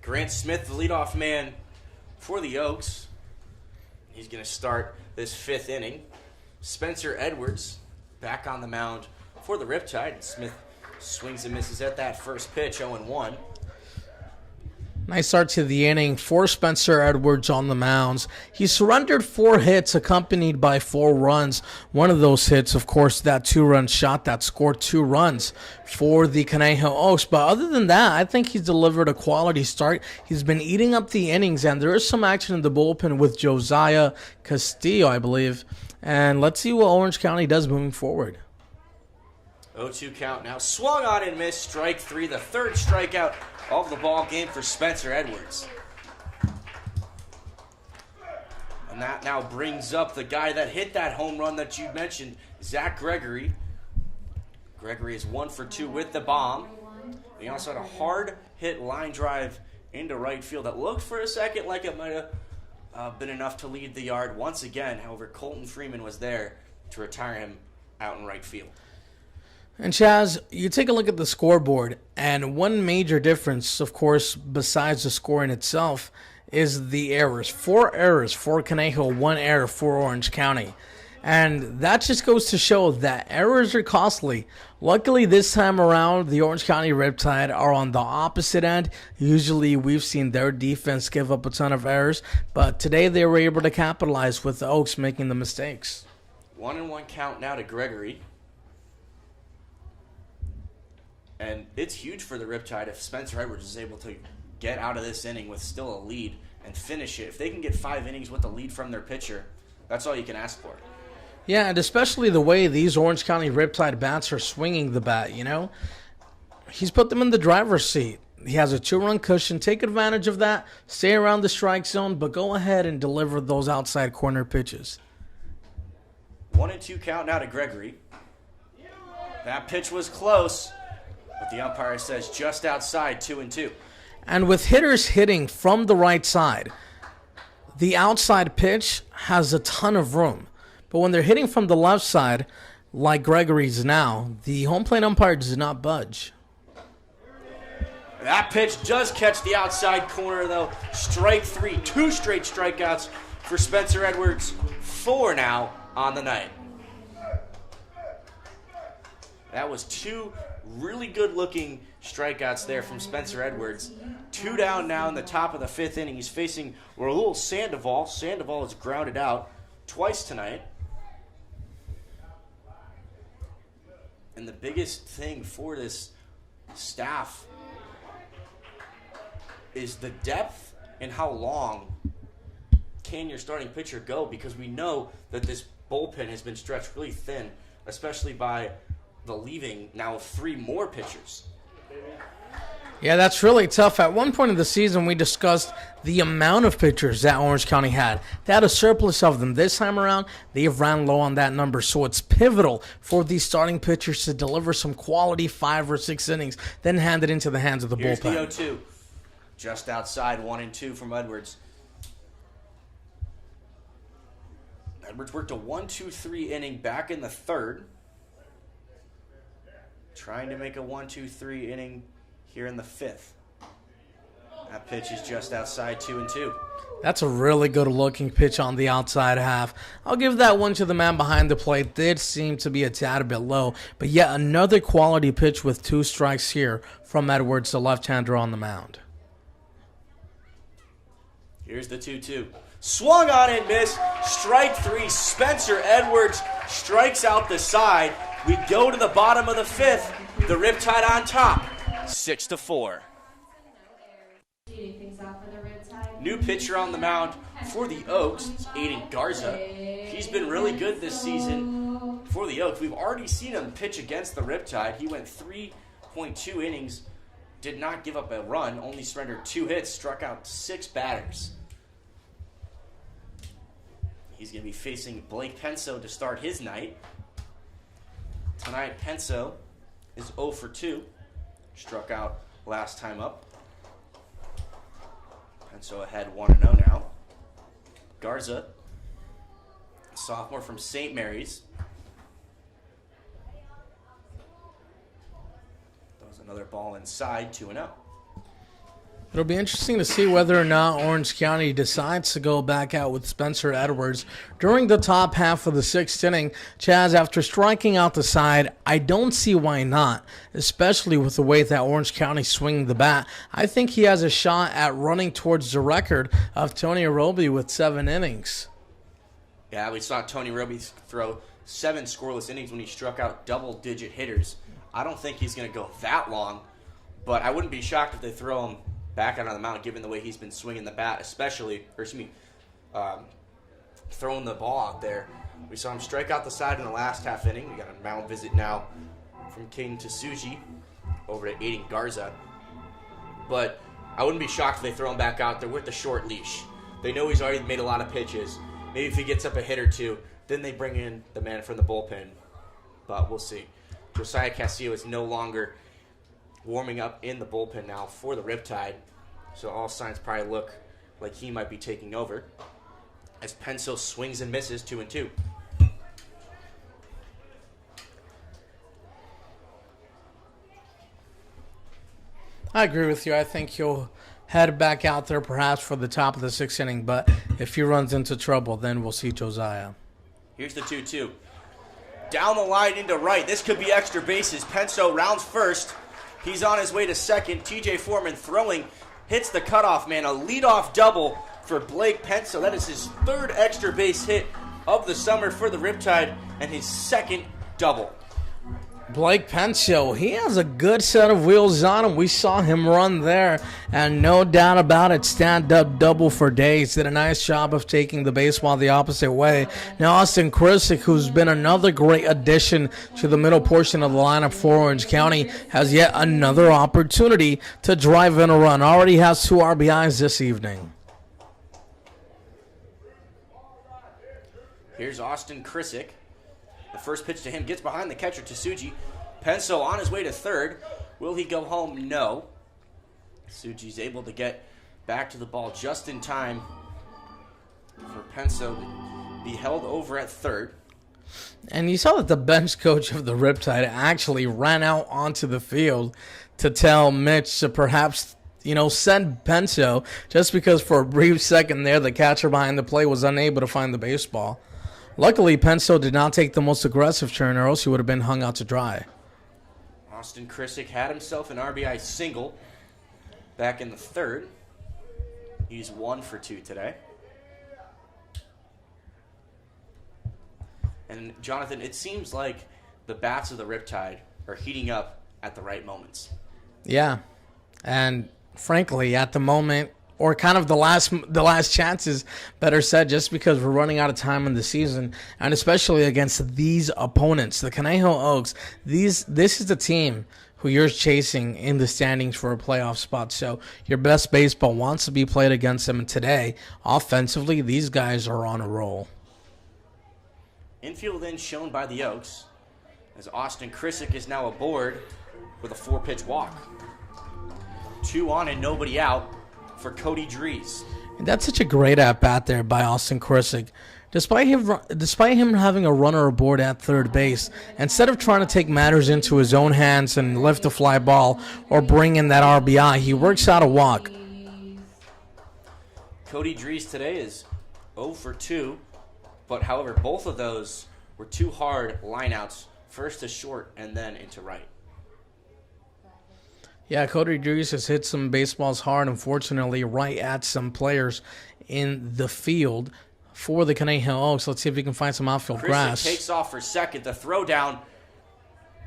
Grant Smith, the leadoff man for the Oaks. He's going to start this fifth inning. Spencer Edwards back on the mound for the Riptide. Smith swings and misses at that first pitch, 0-1. Nice start to the inning for Spencer Edwards on the mounds. He surrendered 4 hits accompanied by 4 runs. One of those hits, of course, that 2-run shot that scored 2 runs for the Conejo Oaks. But other than that, I think he's delivered a quality start. He's been eating up the innings, and there is some action in the bullpen with Josiah Castillo, I believe. And let's see what Orange County does moving forward. 0-2 count now. Swung on and missed. Strike 3, the third strikeout of the ball game for Spencer Edwards. And that now brings up the guy that hit that home run that you mentioned, Zach Gregory. Gregory is 1 for 2 with the bomb. He also had a hard hit line drive into right field that looked for a second like it might have been enough to lead the yard once again. However, Colton Freeman was there to retire him out in right field. And Chaz, you take a look at the scoreboard, and one major difference, of course, besides the scoring itself, is the errors. 4 errors for Conejo, 1 error for Orange County. And that just goes to show that errors are costly. Luckily, this time around, the Orange County Riptide are on the opposite end. Usually, we've seen their defense give up a ton of errors, but today they were able to capitalize with the Oaks making the mistakes. 1-1 count now to Gregory. And it's huge for the Riptide if Spencer Edwards is able to get out of this inning with still a lead and finish it. If they can get 5 innings with a lead from their pitcher, that's all you can ask for. Yeah, and especially the way these Orange County Riptide bats are swinging the bat, you know. He's put them in the driver's seat. He has a 2-run cushion. Take advantage of that. Stay around the strike zone, but go ahead and deliver those outside corner pitches. 1-2 count now to Gregory. That pitch was close, but the umpire says just outside, 2-2. And with hitters hitting from the right side, the outside pitch has a ton of room. But when they're hitting from the left side, like Gregory's now, the home plate umpire does not budge. That pitch does catch the outside corner, though. Strike 3, 2 straight strikeouts for Spencer Edwards. 4 now on the night. That was 2 really good-looking strikeouts there from Spencer Edwards. 2 down now in the top of the 5th inning. He's facing Raul Sandoval. Sandoval is grounded out twice tonight. And the biggest thing for this staff is the depth and how long can your starting pitcher go, because we know that this bullpen has been stretched really thin, especially by the leaving now of 3 more pitchers. Yeah, that's really tough. At one point in the season, we discussed the amount of pitchers that Orange County had. They had a surplus of them. This time around, they've ran low on that number. So it's pivotal for these starting pitchers to deliver some quality 5 or 6 innings, then hand it into the hands of the Here's bullpen. Here's the 0-2. Just outside, 1-2 from Edwards. Edwards worked a 1-2-3 inning back in the 3rd. Trying to make a 1-2-3 inning here in the 5th. That pitch is just outside, 2-2. That's a really good-looking pitch on the outside half. I'll give that one to the man behind the plate. Did seem to be a tad bit low, but yet another quality pitch with 2 strikes here from Edwards, the left-hander on the mound. Here's the 2-2. Swung on and missed. Strike 3. Spencer Edwards strikes out the side. We go to the bottom of the 5th. The Riptide on top, 6-4. New pitcher on the mound for the Oaks, it's Aiden Garza. He's been really good this season for the Oaks. We've already seen him pitch against the Riptide. He went 3.2 innings, did not give up a run, only surrendered 2 hits, struck out 6 batters. He's going to be facing Blake Penso to start his night. Tonight, Penso is 0 for 2. Struck out last time up. Penso ahead 1-0 now. Garza, sophomore from St. Mary's. Throws another ball inside, 2-0. It'll be interesting to see whether or not Orange County decides to go back out with Spencer Edwards during the top half of the sixth inning. Chaz, after striking out the side, I don't see why not, especially with the way that Orange County swinging the bat. I think he has a shot at running towards the record of Tony Arobi with 7 innings. Yeah, we saw Tony Arobi throw 7 scoreless innings when he struck out double-digit hitters. I don't think he's going to go that long, but I wouldn't be shocked if they throw him back out on the mound, given the way he's been swinging the bat, throwing the ball out there. We saw him strike out the side in the last half inning. We got a mound visit now from King Tsuji over to Aiden Garza. But I wouldn't be shocked if they throw him back out there with the short leash. They know he's already made a lot of pitches. Maybe if he gets up a hit or two, then they bring in the man from the bullpen. But we'll see. Josiah Castillo is no longer warming up in the bullpen now for the Riptide. So all signs probably look like he might be taking over as Penso swings and misses 2-2. I agree with you. I think he'll head back out there perhaps for the top of the sixth inning, but if he runs into trouble, then we'll see Josiah. Here's the 2-2. Down the line into right. This could be extra bases. Penso rounds first. He's on his way to second. TJ Foreman throwing, hits the cutoff man. A leadoff double for Blake Penso. That is his 3rd extra base hit of the summer for the Riptide and his 2nd double. Blake Penso, he has a good set of wheels on him. We saw him run there, and no doubt about it, stand-up double for days. Did a nice job of taking the baseball the opposite way. Now Austin Krisick, who's been another great addition to the middle portion of the lineup for Orange County, has yet another opportunity to drive in a run. Already has 2 RBIs this evening. Here's Austin Krisick. The first pitch to him gets behind the catcher, Tsuji. Penso on his way to third. Will he go home? No. Tsuji's able to get back to the ball just in time for Penso to be held over at third. And you saw that the bench coach of the Riptide actually ran out onto the field to tell Mitch to perhaps, send Penso, just because for a brief second there the catcher behind the plate was unable to find the baseball. Luckily, Penso did not take the most aggressive turn, or else he would have been hung out to dry. Austin Krisick had himself an RBI single back in the 3rd. He's 1 for 2 today. And, Jonathan, it seems like the bats of the Riptide are heating up at the right moments. Yeah, and frankly, at the moment, or kind of the last chances, better said, just because we're running out of time in the season, and especially against these opponents, the Conejo Oaks. This is the team who you're chasing in the standings for a playoff spot. So your best baseball wants to be played against them. And today, offensively, these guys are on a roll. Infield then shown by the Oaks, as Austin Krisick is now aboard with a 4-pitch walk. 2 on and nobody out for Cody Dries. And that's such a great at-bat there by Austin Krisick. Despite him having a runner aboard at third base, instead of trying to take matters into his own hands and lift a fly ball or bring in that RBI, he works out a walk. Cody Dries today is 0 for 2, but however, both of those were 2 hard lineouts, first to short and then into right. Yeah, Cody Dries has hit some baseballs hard, unfortunately, right at some players in the field for the Conejo Oaks. Let's see if we can find some outfield grass. Takes off for second. The throw down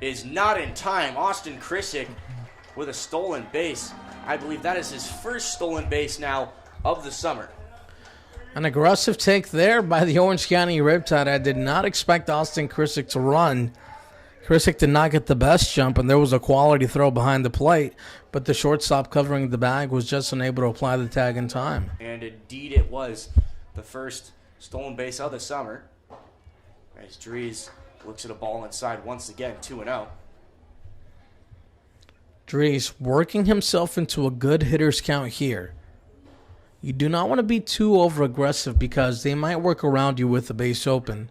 is not in time. Austin Krisick with a stolen base. I believe that is his first stolen base now of the summer. An aggressive take there by the Orange County Riptide. I did not expect Austin Krisick to run. Krisick did not get the best jump, and there was a quality throw behind the plate, but the shortstop covering the bag was just unable to apply the tag in time. And indeed it was the first stolen base of the summer. As Dries looks at a ball inside once again, 2-0. Dries working himself into a good hitter's count here. You do not want to be too over-aggressive because they might work around you with the base open.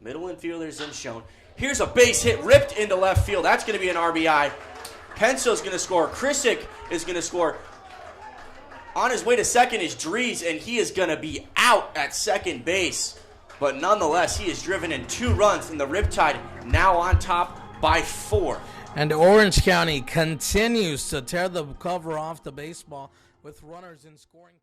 Middle infielders in shown. Here's a base hit ripped into left field. That's going to be an RBI Penso's going to score. Krisick is going to score. On his way to second is Dries, and he is going to be out at second base. But nonetheless, he has driven in 2 runs, and the Riptide now on top by 4. And Orange County continues to tear the cover off the baseball with runners in scoring.